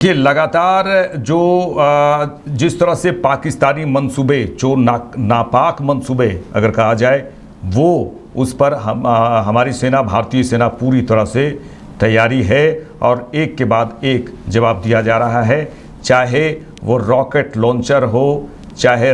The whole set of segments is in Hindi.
कि लगातार जो जिस तरह से पाकिस्तानी मंसूबे जो नापाक मंसूबे अगर कहा जाए वो उस पर हमारी सेना भारतीय सेना पूरी तरह से तैयारी है और एक के बाद एक जवाब दिया जा रहा है, चाहे वो रॉकेट लॉन्चर हो, चाहे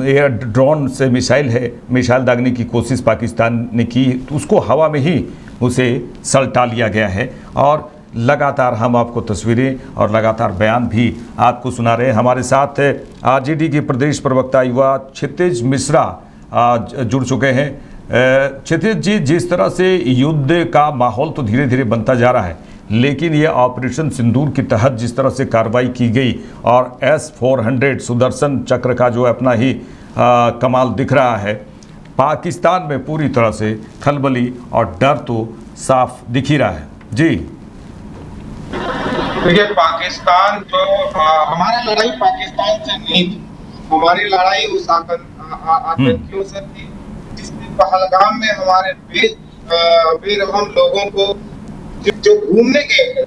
एयर ड्रोन से मिसाइल दागने की कोशिश पाकिस्तान ने की तो उसको हवा में ही उसे सलटा लिया गया है। और लगातार हम आपको तस्वीरें और लगातार बयान भी आपको सुना रहे हैं। हमारे साथ आरजेडी के प्रदेश प्रवक्ता युवा क्षितिज मिश्रा जुड़ चुके हैं। क्षितिज जी, जिस तरह से युद्ध का माहौल तो धीरे धीरे बनता जा रहा है, लेकिन ये ऑपरेशन सिंदूर के तहत जिस तरह से कार्रवाई की गई और S-400 सुदर्शन चक्र का जो अपना ही कमाल दिख रहा है, पाकिस्तान में पूरी तरह से खलबली और डर तो साफ दिख ही रहा है। जी देखिए, पाकिस्तान तो हमारी लड़ाई पाकिस्तान से नहीं थी, हमारी लड़ाई उस आतंकियों से थी जिसने पहलगाम में हमारे बेरहम लोगों को जो घूमने गए थे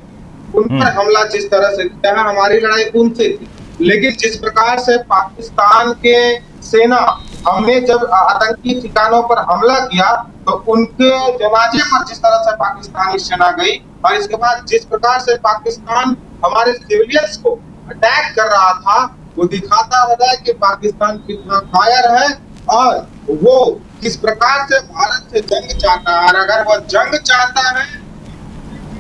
उन पर हमला जिस तरह से किया है, हमारी लड़ाई उनसे थी। लेकिन जिस प्रकार से पाकिस्तान के सेना हमने जब आतंकी ठिकानों पर हमला किया तो उनके जनाजे पर जिस तरह से पाकिस्तानी सेना गई और इसके बाद जिस प्रकार से पाकिस्तान हमारे सिविलियंस को अटैक कर रहा था, वो दिखाता है कि पाकिस्तान कितना कायर है और वो किस प्रकार से भारत से जंग चाहता है। और अगर वो जंग चाहता है,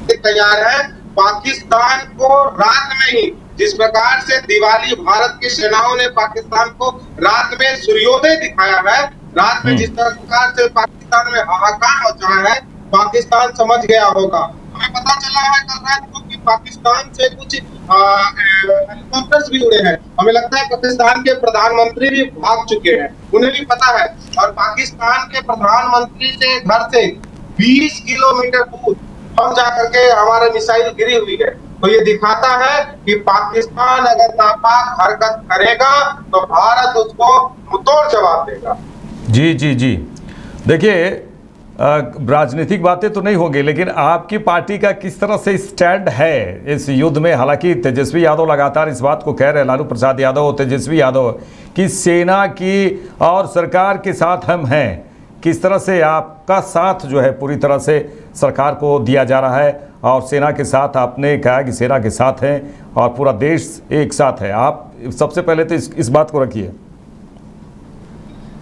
तैयार है, पाकिस्तान को रात में ही जिस प्रकार से दिवाली भारत की सेनाओं ने पाकिस्तान को रात में सूर्योदय दिखाया है, रात में जिस प्रकार से पाकिस्तान में हाहाकार मचा है, पाकिस्तान समझ गया होगा। हमें पता चला है कल रात को कि पाकिस्तान से कुछ हेलीकॉप्टर्स भी उड़े हैं। हमें लगता है पाकिस्तान के प्रधानमंत्री भी भाग चुके हैं, उन्हें भी पता है। और पाकिस्तान के प्रधानमंत्री से घर से 20 किलोमीटर दूर हम जाकर के हमारा मिसाइल गिरी हुई है। तो ये दिखाता है कि पाकिस्तान अगर नापाक हरकत करेगा तो भारत उसको मुंहतोड़ जवाब देगा। जी जी जी, देखिए राजनीतिक बातें तो नहीं होंगी, लेकिन आपकी पार्टी का किस तरह से स्टैंड है इस युद्ध में? हालांकि तेजस्वी यादव लगातार इस बात को कह रहे हैं, लालू प्रसाद यादव और तेजस्वी यादव, कि सेना की और सरकार के साथ हम हैं। किस तरह से आपका साथ जो है पूरी तरह से सरकार को दिया जा रहा है और सेना के साथ आपने कहा कि सेना के साथ हैं और पूरा देश एक साथ है? आप सबसे पहले तो इस बात को रखिए।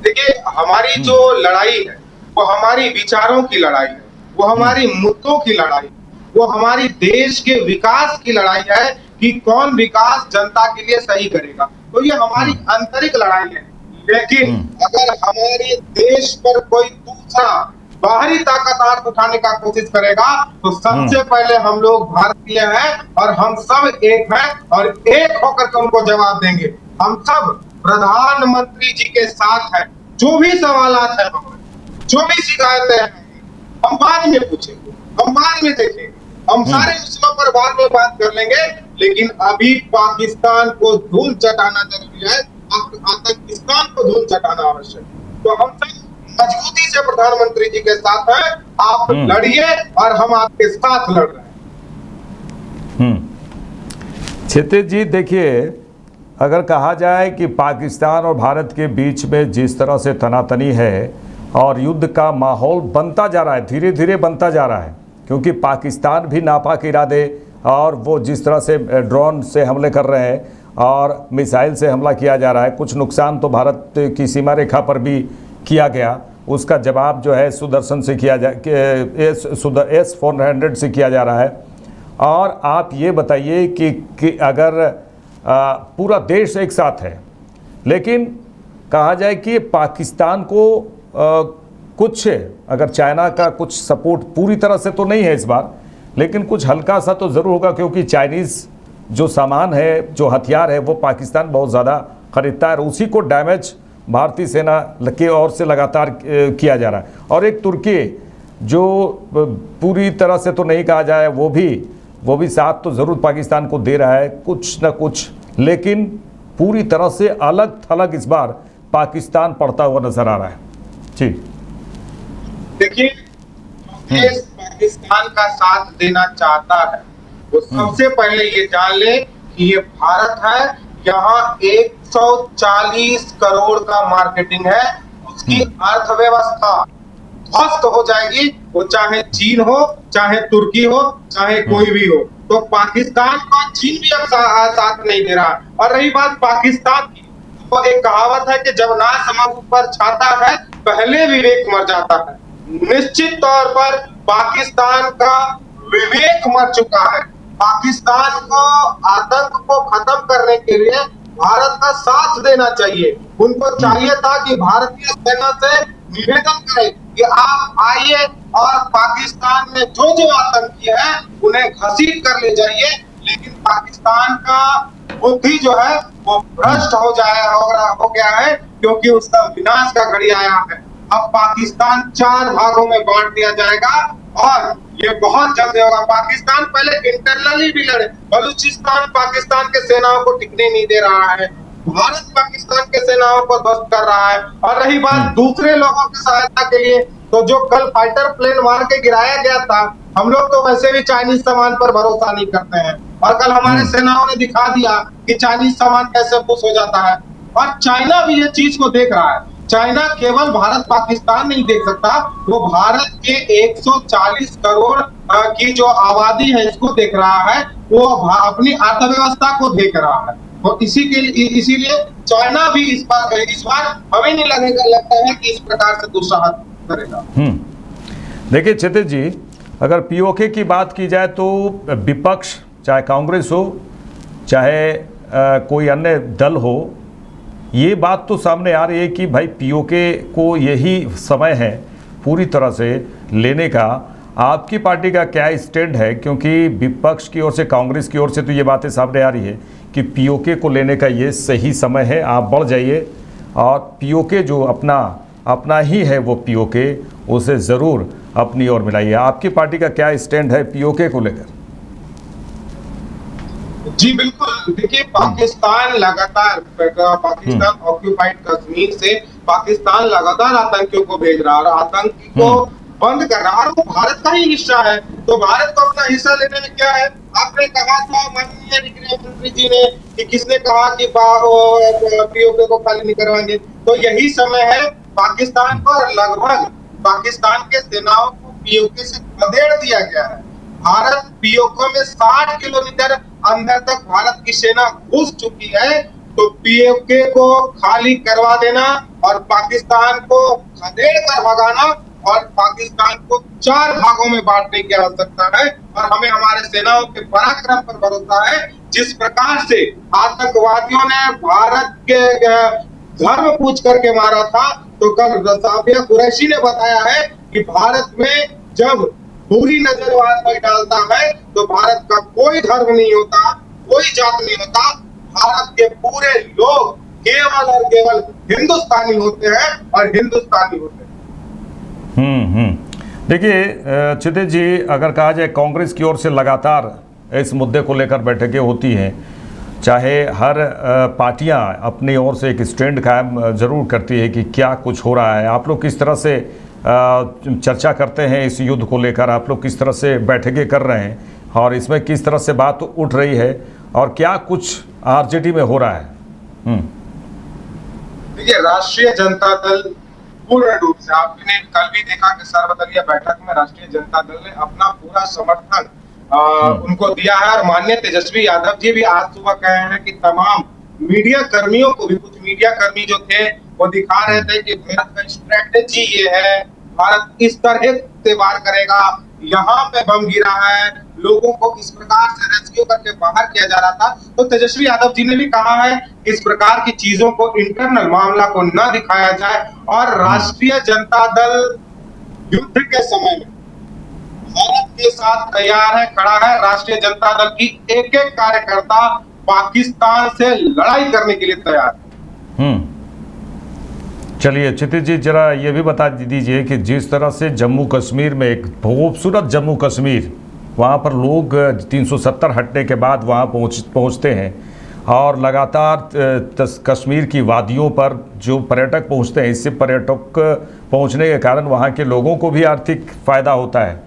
देखिए, हमारी जो लड़ाई है वो हमारी विचारों की लड़ाई है, वो हमारी मुद्दों की लड़ाई, वो हमारी देश के विकास की लड़ाई है कि कौन विकास जनता के लिए सही करेगा। तो ये हमारी आंतरिक लड़ाई है। लेकिन अगर हमारे देश पर कोई दूसरा बाहरी ताकत हाथ उठाने का कोशिश करेगा तो सबसे पहले हम लोग भारतीय हैं और हम सब एक हैं और एक होकर उनको जवाब देंगे। हम सब प्रधानमंत्री जी के साथ हैं। जो भी सवालात है, जो भी शिकायतें हैं, हम बाद में पूछेंगे, हम बाद में देखेंगे, हम सारे मुद्दों पर बाद में बात कर लेंगे। लेकिन अभी पाकिस्तान को धूल चटाना जरूरी है, पाकिस्तान को धूल चटाना आवश्यक। तो हम सब मजबूती से प्रधानमंत्री जी के साथ हैं। आप लड़िए और हम आपके साथ लड़ रहे हैं। क्षितिज जी, देखिए, अगर कहा जाए कि पाकिस्तान और भारत के बीच में जिस तरह से तनातनी है और युद्ध का माहौल बनता जा रहा है, धीरे धीरे बनता जा रहा है, क्योंकि पाकिस्तान भी नापाक इरादे और वो जिस तरह से ड्रोन से हमले कर रहे हैं और मिसाइल से हमला किया जा रहा है, कुछ नुकसान तो भारत की सीमा रेखा पर भी किया गया, उसका जवाब जो है सुदर्शन से किया S-400 से किया जा रहा है। और आप ये बताइए कि अगर पूरा देश एक साथ है, लेकिन कहा जाए कि पाकिस्तान को कुछ, अगर चाइना का कुछ सपोर्ट पूरी तरह से तो नहीं है इस बार, लेकिन कुछ हल्का सा तो ज़रूर होगा, क्योंकि चाइनीज़ जो सामान है, जो हथियार है, वो पाकिस्तान बहुत ज़्यादा खरीदता है और उसी को डैमेज भारतीय सेना के ओर से लगातार किया जा रहा है। और एक तुर्की जो पूरी तरह से तो नहीं कहा जाए, वो भी साथ तो ज़रूर पाकिस्तान को दे रहा है कुछ ना कुछ, लेकिन पूरी तरह से अलग थलग इस बार पाकिस्तान पड़ता हुआ नजर आ रहा है। जी देखिए, पाकिस्तान का साथ देना चाहता है वो सबसे पहले ये जान ले कि ये भारत है, यहाँ 140 करोड़ का मार्केटिंग है, उसकी अर्थव्यवस्था ध्वस्त हो जाएगी, वो चाहे चीन हो, चाहे तुर्की हो, चाहे कोई भी हो। तो पाकिस्तान का चीन भी अब साथ नहीं दे रहा। और रही बात पाकिस्तान की, तो एक कहावत है कि जब नाश हम ऊपर छाता है पहले विवेक मर जाता है। निश्चित तौर पर पाकिस्तान का विवेक मर चुका है। पाकिस्तान को आतंक को खत्म करने के लिए भारत का साथ देना चाहिए। उनको चाहिए था कि भारतीय सेना से निवेदन करें कि आप आइए और पाकिस्तान में जो जो आतंकी है उन्हें घसीट कर ले जाइए। लेकिन पाकिस्तान का बुद्धि जो है वो भ्रष्ट हो गया है, क्योंकि उसका विनाश का घड़ी आया है। अब पाकिस्तान 4 भागों में बांट दिया जाएगा और ये बहुत जल्द होगा। पाकिस्तान पहले इंटरनली भी लड़े, बलूचिस्तान पाकिस्तान के सेनाओं को टिकने नहीं दे रहा है, भारत पाकिस्तान के सेनाओं को ध्वस्त कर रहा है। और रही बात दूसरे लोगों की सहायता के लिए, तो जो कल फाइटर प्लेन मार के गिराया गया था, हम लोग तो वैसे भी चाइनीज सामान पर भरोसा नहीं करते हैं, और कल हमारे सेनाओं ने दिखा दिया कि चाइनीज सामान कैसे पुश हो जाता है। और चाइना भी ये चीज को देख रहा है। चाइना केवल भारत पाकिस्तान नहीं देख सकता, वो भारत के 140 करोड़ की जो आबादी है इसको देख रहा है, वो अपनी अर्थव्यवस्था को देख रहा है। तो इसीलिए चाइना भी इस बार हमें नहीं लगता है कि इस प्रकार से दुस्साहस करेगा। देखिए क्षितिज जी, अगर पीओके की बात की जाए तो विपक्ष, चाहे कांग्रेस हो चाहे कोई अन्य दल हो, ये बात तो सामने आ रही है कि भाई पीओके को यही समय है पूरी तरह से लेने का। आपकी पार्टी का क्या स्टैंड है? क्योंकि विपक्ष की ओर से, कांग्रेस की ओर से तो ये बातें सामने आ रही है कि पीओके को लेने का ये सही समय है, आप बढ़ जाइए और पीओके जो अपना ही है वो पीओके, उसे ज़रूर अपनी ओर मिलाइए। आपकी पार्टी का क्या स्टैंड है पीओके को लेकर? जी बिल्कुल, देखिए पाकिस्तान ऑक्यूपाइड कश्मीर से पाकिस्तान लगातार आतंकियों को भेज रहा है और आतंकी को बंद कर रहा है, और वो भारत का ही हिस्सा है। तो भारत को अपना हिस्सा लेने में क्या है? आपने कहा था माननीय गृह मंत्री जी ने कि किसने कहा कि पीओके को खाली नहीं करवाएंगे, तो यही समय है पाकिस्तान को। लगभग पाकिस्तान के सेनाओं को पीओके से खदेड़ दिया गया है। भारत पीओके में 60 किलोमीटर अंदर तक भारत की सेना घुस चुकी है। तो पीओके को खाली करवा देना और पाकिस्तान को खदेड़ कर भगाना और पाकिस्तान को 4 भागों में बांटने की आवश्यकता है। और हमें हमारे सेनाओं के पराक्रम पर भरोसा है। जिस प्रकार से आतंकवादियों ने भारत के धर्म पूछ करके मारा था, तो कल साफिया कुरैशी ने बताया है कि भारत में जब बुरी नजर कोई डालता है तो भारत का कोई धर्म नहीं होता, कोई जात नहीं होता, भारत के पूरे लोग केवल और केवल हिंदुस्तानी होते हैं और हिंदुस्तानी होते हैं। देखिए क्षितिज जी, अगर कहा जाए कांग्रेस की ओर से लगातार इस मुद्दे को लेकर बैठकें होती हैं, चाहे हर पार्टियां अपनी ओर से एक स्टैंड कायम जरूर करती है कि क्या कुछ हो रहा है। आप लोग किस तरह से चर्चा करते हैं इस युद्ध को लेकर? आप लोग किस तरह से बैठकें कर रहे हैं और इसमें किस तरह से बात उठ रही है और क्या कुछ आरजेडी में हो रहा है? देखिए, राष्ट्रीय जनता दल पूर्ण रूप से, आपने कल भी देखा कि सर्वदलीय बैठक में राष्ट्रीय जनता दल ने अपना पूरा समर्थन उनको दिया है। और माननीय तेजस्वी यादव जी भी आज सुबह कहे हैं कि तमाम मीडिया कर्मियों को भी, कुछ मीडिया कर्मी जो थे वो दिखा रहे थे कि भारत का स्ट्रेटेजी ये है, भारत इस तरह से वार करेगा, यहाँ पे बम गिरा है, लोगों को इस प्रकार से रेस्क्यू करके बाहर किया जा रहा था। तो तेजस्वी यादव जी ने भी कहा है इस प्रकार की चीजों को, इंटरनल मामला को न दिखाया जाए। और राष्ट्रीय जनता दल युद्ध के समय में भारत के साथ तैयार है, खड़ा है। राष्ट्रीय जनता दल की एक एक कार्यकर्ता पाकिस्तान से लड़ाई करने के लिए तैयार है। चलिए क्षितिज जी, जरा ये भी बता दीजिए कि जिस तरह से जम्मू कश्मीर में, एक खूबसूरत जम्मू कश्मीर, वहाँ पर लोग 370 हटने के बाद वहाँ पहुँचते हैं और लगातार कश्मीर की वादियों पर जो पर्यटक पहुँचते हैं, इससे पर्यटक पहुँचने के कारण वहाँ के लोगों को भी आर्थिक फ़ायदा होता है।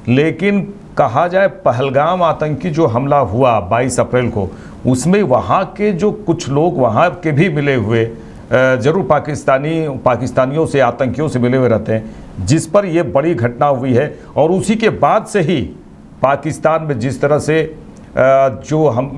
लेकिन कहा जाए पहलगाम आतंकी जो हमला हुआ 22 अप्रैल को, उसमें वहाँ के जो कुछ लोग वहाँ के भी मिले हुए, जरूर पाकिस्तानियों से, आतंकियों से मिले हुए रहते हैं, जिस पर यह बड़ी घटना हुई है। और उसी के बाद से ही पाकिस्तान में जिस तरह से जो हम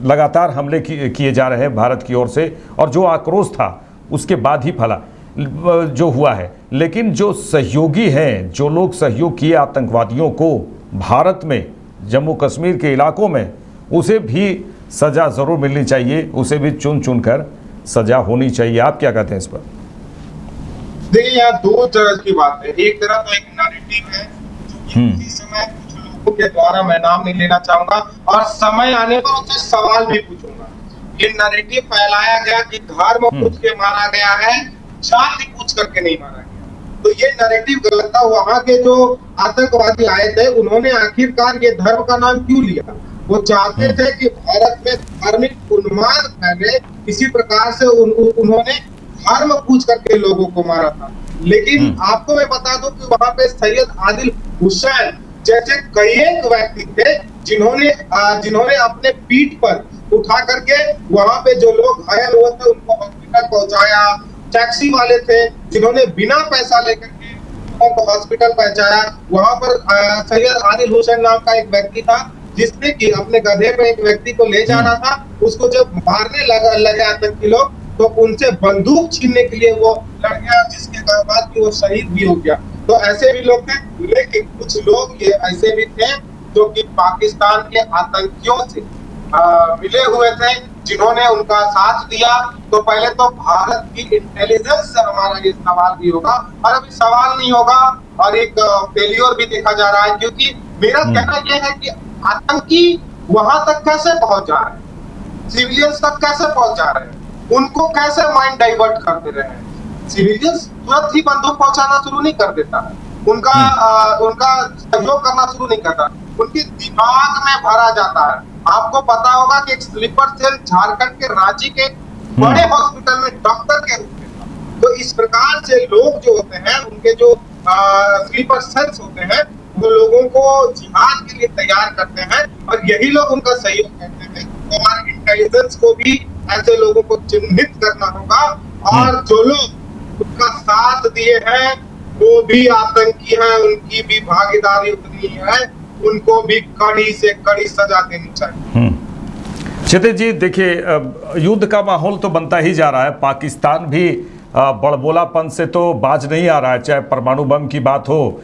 लगातार हमले किए जा रहे हैं भारत की ओर से, और जो आक्रोश था उसके बाद ही फला जो हुआ है। लेकिन जो सहयोगी हैं, जो लोग सहयोग किए आतंकवादियों को भारत में, जम्मू कश्मीर के इलाकों में, उसे भी सज़ा ज़रूर मिलनी चाहिए, उसे भी चुन चुन कर सज़ा होनी चाहिए। आप क्या कहते हैं इस पर? देखिए, यहाँ दो तरह की बात है। एक तरफ एक नैरेटिव है जो कि इसी समय कुछ लोगों के द्वारा, मैं नाम नहीं लेना चाहूंगा, और समय आने पर उनसे सवाल भी पूछूंगा। ये नैरेटिव फैलाया गया कि धर्म पूछ के मारा गया है, जाति पूछ करके नहीं मारा गया। तो ये नैरेटिव गलत था। वहां के जो आतंकवादी आए थे, उन्होंने आखिरकार ये धर्म का नाम क्यों लिया? वो चाहते थे कि भारत में धार्मिक उन्माद फैले, इसी प्रकार से उन्होंने धर्म पूछ करके लोगों को मारा था। लेकिन आपको मैं बता दूं कि वहां पे सैयद आदिल हुसैन जैसे कई एक व्यक्ति थे जिन्होंने अपने पीठ पर उठा करके वहां पे जो लोग घायल हुए थे उनको हॉस्पिटल पहुंचाया। टैक्सी वाले थे जिन्होंने बिना पैसा लेकर के उनको हॉस्पिटल पहुंचाया। वहां पर सैयद आदिल हुसैन नाम का एक व्यक्ति था जिसने कि अपने गधे पे एक व्यक्ति को ले जा रहा था। उसको जब मारने लगे आतंकी लोग, तो उनसे बंदूक छीनने के लिए वो लड़ गया, जिसके बाद कि वो शहीद भी हो गया। तो ऐसे भी लोग थे। लेकिन कुछ लोग ये ऐसे भी थे जो कि पाकिस्तान के आतंकियों से मिले हुए थे, जिन्होंने उनका साथ दिया। तो पहले तो भारत की इंटेलिजेंस से हमारा ये सवाल भी होगा, और अभी सवाल नहीं होगा, और एक फेलियर भी देखा जा रहा है। क्योंकि मेरा कहना यह है कि आतंकी वहां तक कैसे पहुंच जा रहे हैं, सिविलियंस तक कैसे पहुंच जा रहे हैं, उनको कैसे माइंड डाइवर्ट कर दे रहे हैं। सिविलियंस तुरंत ही बंदूक पहुंचाना शुरू नहीं कर देता है, उनका सहयोग करना शुरू नहीं करता, उनके दिमाग में भरा जाता है। आपको पता होगा कि एक स्लीपर सेल झारखंड के रांची के बड़े हॉस्पिटल में डॉक्टर के रूप में था। तो इस प्रकार से लोग जो होते हैं, उनके जो स्लीपर सेल्स होते हैं, वो लोगों को जिहाद के लिए तैयार करते हैं, और यही लोग उनका सहयोग करते हैं। तो हमारे इंटेलिजेंस को भी ऐसे लोगों को चिन्हित करना होगा, और जो लोग उनका साथ दिए हैं वो भी आतंकी हैं, उनकी भी भागीदारी उतनी है, उनको भी कड़ी से कड़ी सजा देनी चाहिए। क्षितिज जी, देखिए, युद्ध का माहौल तो बनता ही जा रहा है। पाकिस्तान भी बड़बोलापन से तो बाज नहीं आ रहा है। चाहे परमाणु बम की बात हो,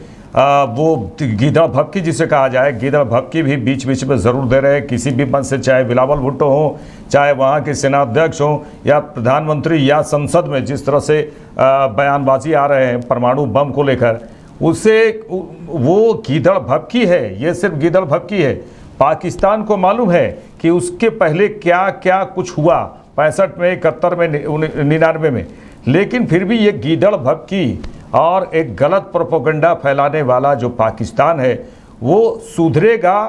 वो गीदड़ भपकी जिसे कहा जाए, गीदड़ भपकी भी बीच बीच में ज़रूर दे रहे हैं किसी भी मंच से, चाहे बिलावल भुट्टो हो, चाहे वहाँ के सेनाध्यक्ष हों, या प्रधानमंत्री, या संसद में जिस तरह से बयानबाजी आ रहे हैं परमाणु बम को लेकर, उससे वो गीदड़ भपकी है। ये सिर्फ गीदड़ भपकी है। पाकिस्तान को मालूम है कि उसके पहले क्या क्या कुछ हुआ 65 में, 71 में, 99 में, लेकिन फिर भी ये गीदड़ भपकी और एक गलत प्रोपेगेंडा फैलाने वाला जो पाकिस्तान है, वो सुधरेगा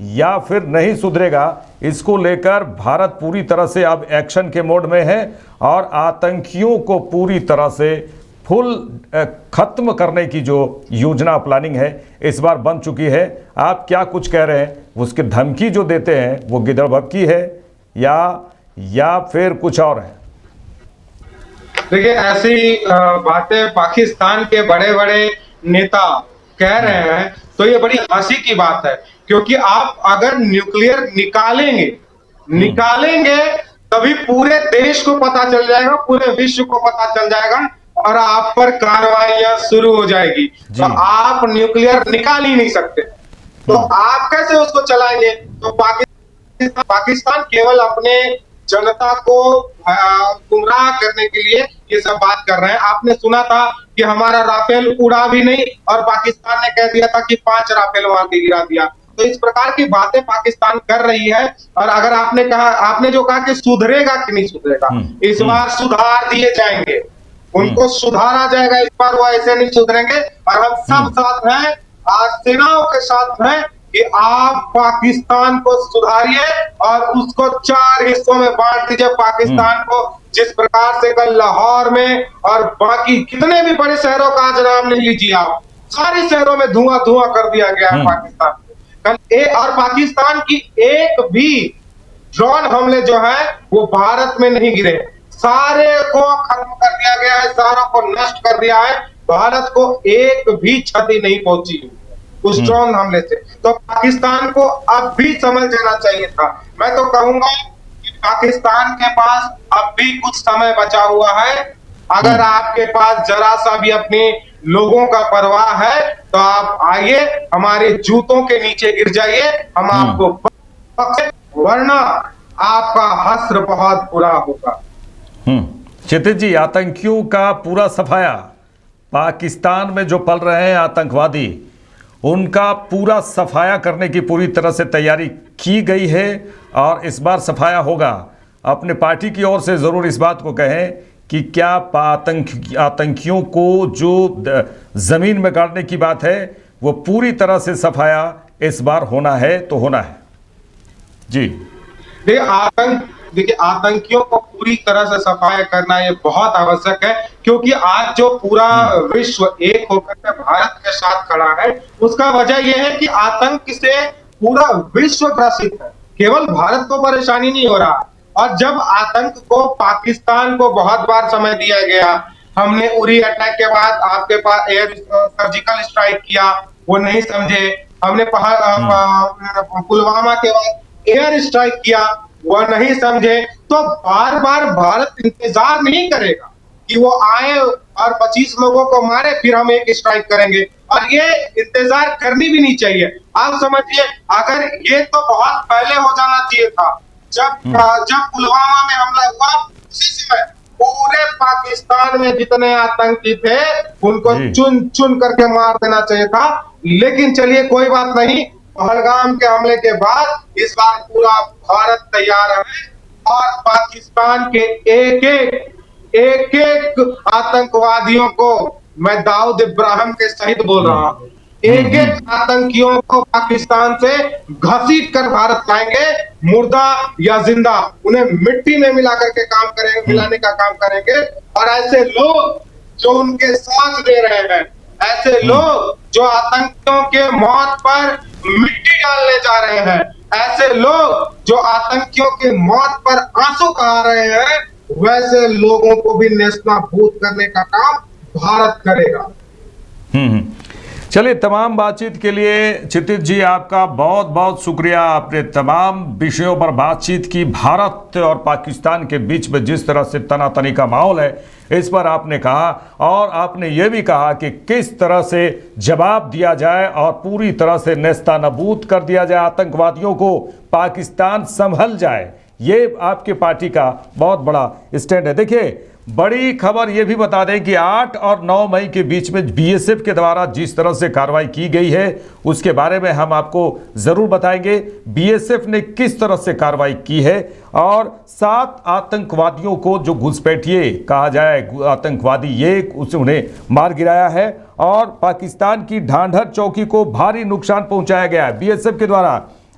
या फिर नहीं सुधरेगा, इसको लेकर भारत पूरी तरह से अब एक्शन के मोड में है, और आतंकियों को पूरी तरह से फुल खत्म करने की जो योजना प्लानिंग है इस बार बन चुकी है। आप क्या कुछ कह रहे हैं? उसकी धमकी जो देते हैं वो गिदड़ भपकी है या फिर कुछ और है? देखिए, ऐसी बातें पाकिस्तान के बड़े बड़े नेता कह रहे हैं तो ये बड़ी हंसी की बात है। क्योंकि आप अगर न्यूक्लियर निकालेंगे तभी पूरे देश को पता चल जाएगा, पूरे विश्व को पता चल जाएगा, और आप पर कार्रवाइयां शुरू हो जाएगी। तो आप न्यूक्लियर निकाल ही नहीं सकते, तो आप कैसे उसको चलाएंगे? तो पाकिस्तान केवल अपने जनता को गुमराह करने के लिए ये सब बात कर रहे हैं। आपने सुना था कि हमारा राफेल उड़ा भी नहीं, और पाकिस्तान ने कह दिया था कि 5 राफेल वहां के गिरा दिया। तो इस प्रकार की बातें पाकिस्तान कर रही है। और अगर आपने जो कहा कि सुधरेगा कि नहीं सुधरेगा, इस बार सुधार दिए जाएंगे, उनको सुधारा जाएगा। इस बार वो ऐसे नहीं सुधरेंगे, और हम सब साथ हैं, आज सेनाओं के साथ हैं कि आप पाकिस्तान को सुधारिए और उसको 4 हिस्सों में बांट दीजिए। पाकिस्तान को जिस प्रकार से कल लाहौर में और बाकी कितने भी बड़े शहरों का आज नाम ले लीजिए आप, सारे शहरों में धुआं धुआं कर दिया गया है पाकिस्तान को। और पाकिस्तान की एक भी ड्रोन हमले जो है वो भारत में नहीं गिरे, सारे को खत्म कर दिया गया है, सारों को नष्ट कर दिया है, भारत को एक भी क्षति नहीं पहुंची उस ड्रोन हमले से। तो पाकिस्तान को अब भी समझ जाना चाहिए था। मैं तो कहूंगा कि पाकिस्तान के पास अब भी कुछ समय बचा हुआ है। अगर आपके पास जरा सा भी अपने लोगों का परवाह है तो आप आइए, हमारे जूतों के नीचे गिर जाइए, हम आपको वरना आपका हश्र बहुत बुरा होगा। क्षितिज जी, आतंकियों का पूरा सफाया, पाकिस्तान में जो पल रहे हैं आतंकवादी, उनका पूरा सफाया करने की पूरी तरह से तैयारी की गई है और इस बार सफाया होगा। अपने पार्टी की ओर से ज़रूर इस बात को कहें कि क्या आतंकियों को जो ज़मीन में गाड़ने की बात है वो पूरी तरह से सफाया इस बार होना है तो होना है जी। देखिए आतंकियों को पूरी तरह से सफाया करना ये बहुत आवश्यक है, क्योंकि आज जो पूरा विश्व एक होकर के भारत के साथ खड़ा है उसका वजह यह है कि आतंक से पूरा विश्व ग्रसित है, केवल भारत को परेशानी नहीं हो रहा। और जब आतंक को पाकिस्तान को बहुत बार समय दिया गया, हमने उरी अटैक के बाद आपके पास एयर सर्जिकल स्ट्राइक किया, वो नहीं समझे, हमने पुलवामा के बाद एयर स्ट्राइक किया, वह नहीं समझे, तो बार बार भारत इंतजार नहीं करेगा कि वो आए और 25 लोगों को मारे फिर हम एक स्ट्राइक करेंगे, और ये इंतजार करनी भी नहीं चाहिए। आप समझिए, अगर ये तो बहुत पहले हो जाना चाहिए था, जब पुलवामा में हमला हुआ उसी समय पूरे पाकिस्तान में जितने आतंकी थे उनको चुन चुन करके मार देना चाहिए था। लेकिन चलिए कोई बात नहीं, पहलगाम के हमले के बाद इस बार पूरा भारत तैयार है और पाकिस्तान के एक एक आतंकवादियों को, मैं दाऊद इब्राहिम के सहित बोल रहा हूं, एक एक आतंकियों को पाकिस्तान से घसीट कर भारत लाएंगे, मुर्दा या जिंदा, उन्हें मिट्टी में मिला करके काम करेंगे, मिलाने का काम करेंगे। और ऐसे लोग जो उनके साथ दे रहे हैं, ऐसे लोग जो आतंकियों के मौत पर मिट्टी डालने जा रहे हैं, ऐसे लोग जो आतंकियों के मौत पर आंसू बहा रहे हैं, वैसे लोगों को भी नेस्तनाबूद करने का काम भारत करेगा। चलिए, तमाम बातचीत के लिए क्षितिज जी आपका बहुत बहुत शुक्रिया। आपने तमाम विषयों पर बातचीत की। भारत और पाकिस्तान के बीच में जिस तरह से तनातनी का माहौल है इस पर आपने कहा, और आपने ये भी कहा कि किस तरह से जवाब दिया जाए और पूरी तरह से नेस्तनाबूद कर दिया जाए आतंकवादियों को, पाकिस्तान संभल जाए। ये आपके पार्टी का बहुत बड़ा स्टैंड है। देखिए, बड़ी खबर यह भी बता दें कि 8 और 9 मई के बीच में बीएसएफ के द्वारा जिस तरह से कार्रवाई की गई है उसके बारे में हम आपको ज़रूर बताएंगे। बीएसएफ ने किस तरह से कार्रवाई की है और 7 आतंकवादियों को, जो घुसपैठिए कहा जाए आतंकवादी, ये उन्हें मार गिराया है और पाकिस्तान की ढांढर चौकी को भारी नुकसान पहुंचाया गया है। बीएसएफ के द्वारा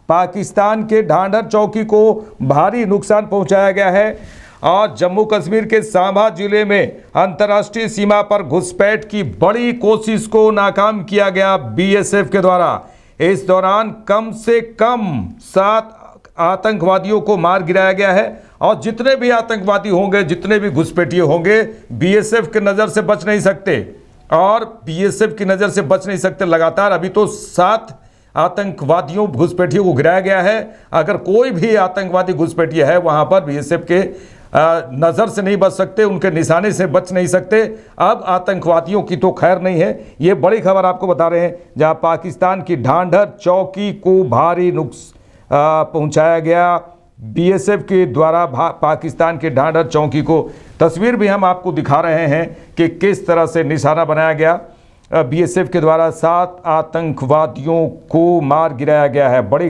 पाकिस्तान के ढांढर चौकी को भारी नुकसान पहुंचाया गया है और जम्मू कश्मीर के सांबा जिले में अंतर्राष्ट्रीय सीमा पर घुसपैठ की बड़ी कोशिश को नाकाम किया गया बीएसएफ के द्वारा। इस दौरान कम से कम 7 आतंकवादियों को मार गिराया गया है और जितने भी आतंकवादी होंगे, जितने भी घुसपैठिए होंगे, बीएसएफ की नज़र से बच नहीं सकते और बीएसएफ की नज़र से बच नहीं सकते। लगातार अभी तो 7 आतंकवादियों घुसपैठियों को गिराया गया है। अगर कोई भी आतंकवादी घुसपैठिए है वहां पर बीएसएफ के नज़र से नहीं बच सकते, उनके निशाने से बच नहीं सकते। अब आतंकवादियों की तो खैर नहीं है। ये बड़ी खबर आपको बता रहे हैं, जहां पाकिस्तान की ढांढर चौकी को भारी नुकसान पहुंचाया गया बीएसएफ के द्वारा। पाकिस्तान के ढांढर चौकी को तस्वीर भी हम आपको दिखा रहे हैं कि किस तरह से निशाना बनाया गया। बीएसएफ के द्वारा 7 आतंकवादियों को मार गिराया गया है। बड़ी